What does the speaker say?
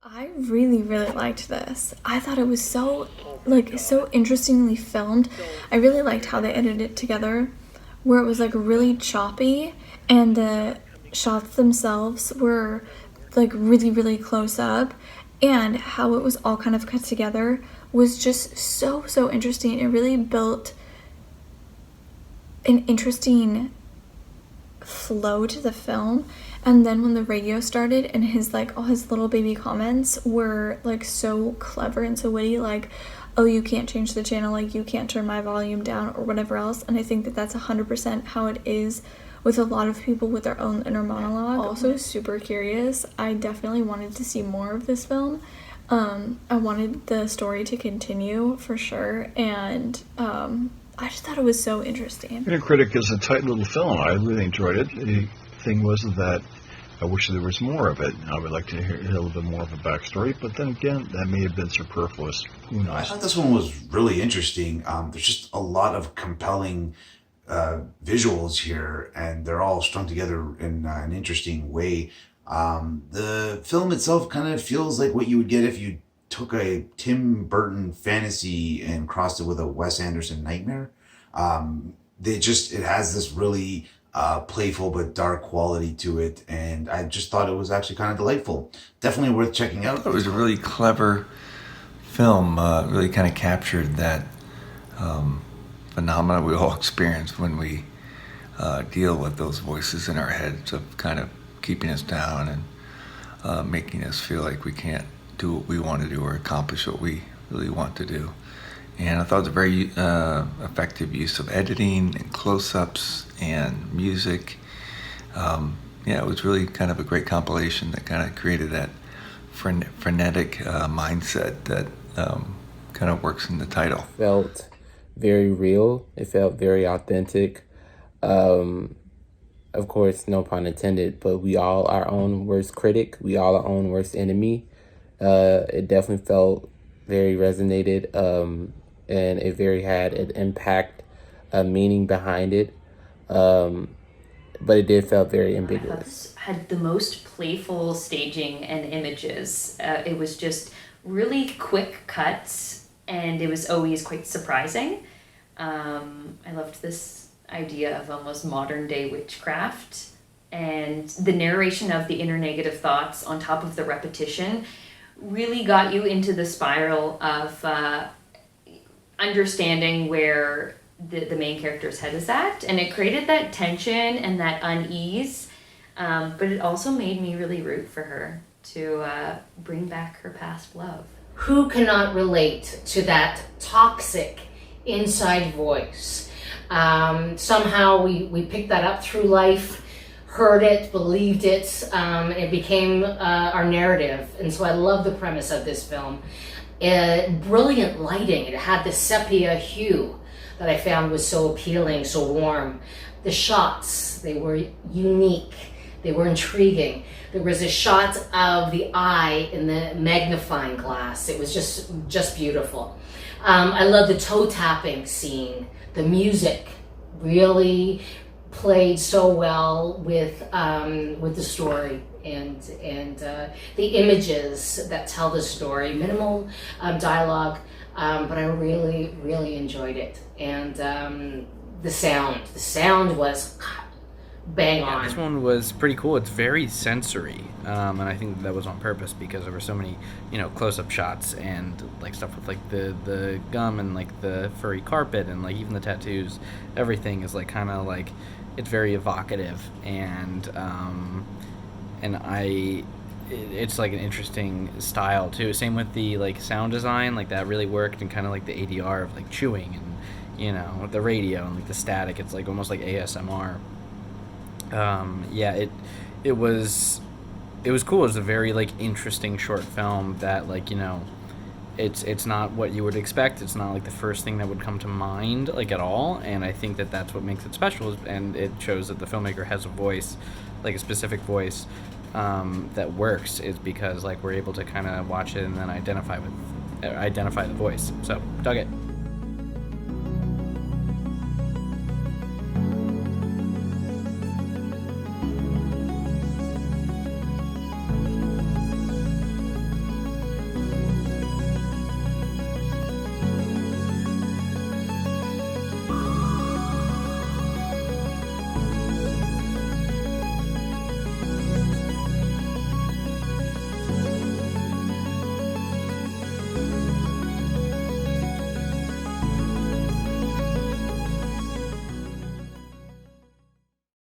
I really, really liked this. I thought it was so interestingly filmed. I really liked how they edited it together, where it was like really choppy and the shots themselves were like really, really close up, and how it was all kind of cut together was just so interesting. It really built an interesting flow to the film. And then when the radio started and his like all his little baby comments were like so clever and so witty, like, oh, you can't change the channel, like you can't turn my volume down or whatever else. And I think that that's 100% how it is with a lot of people with their own inner monologue. Also super curious. I definitely wanted to see more of this film. I wanted the story to continue for sure, and I just thought it was so interesting. Inner-Critic is a tight little film. I really enjoyed it. The thing was that I wish there was more of it. I would like to hear a little bit more of a backstory, but then again, that may have been superfluous. Who knows? I thought this one was really interesting. There's just a lot of compelling visuals here, and they're all strung together in an interesting way. The film itself kind of feels like what you would get if you took a Tim Burton fantasy and crossed it with a Wes Anderson nightmare. It has this really playful but dark quality to it, and I just thought it was actually kind of delightful. Definitely worth checking out. It was a really clever film, really kind of captured that phenomena we all experience when we deal with those voices in our heads of kind of keeping us down and making us feel like we can't do what we want to do or accomplish what we really want to do. And I thought it was a very effective use of editing and close-ups and music. It was really kind of a great compilation that kind of created that frenetic mindset that kind of works in the title. Felt very real. It felt very authentic. Of course, no pun intended, but we all our own worst critic. We all our own worst enemy. It definitely felt very resonated, and it very had an impact, a meaning behind it. But it did felt very ambiguous. Had the most playful staging and images. It was just really quick cuts, and it was always quite surprising. I loved this idea of almost modern day witchcraft, and the narration of the inner negative thoughts on top of the repetition really got you into the spiral of understanding where the main character's head is at, and it created that tension and that unease, but it also made me really root for her to bring back her past love. Who cannot relate to that toxic inside voice? Somehow we picked that up through life, heard it, believed it, and it became our narrative. And so I love the premise of this film. Brilliant lighting. It had this sepia hue that I found was so appealing, so warm. The shots, they were unique. They were intriguing. There was a shot of the eye in the magnifying glass. It was just beautiful. I love the toe tapping scene. The music really played so well with the story and the images that tell the story. Minimal dialogue, but I really enjoyed it. And the sound was bang on. This one was pretty cool. It's very sensory, and I think that was on purpose because there were so many, close-up shots and like stuff with like the gum and like the furry carpet and like even the tattoos. Everything is like kind of like it's very evocative, and it's like an interesting style too. Same with the like sound design, like that really worked, and kind of like the ADR of like chewing and with the radio and like the static. It's like almost like ASMR. It was cool. It was a very like interesting short film that like it's not what you would expect. It's not like the first thing that would come to mind, like, at all. And I think that that's what makes it special, and it shows that the filmmaker has a voice, like a specific voice, that works, is because, like, we're able to kind of watch it and then identify the voice. So dug it.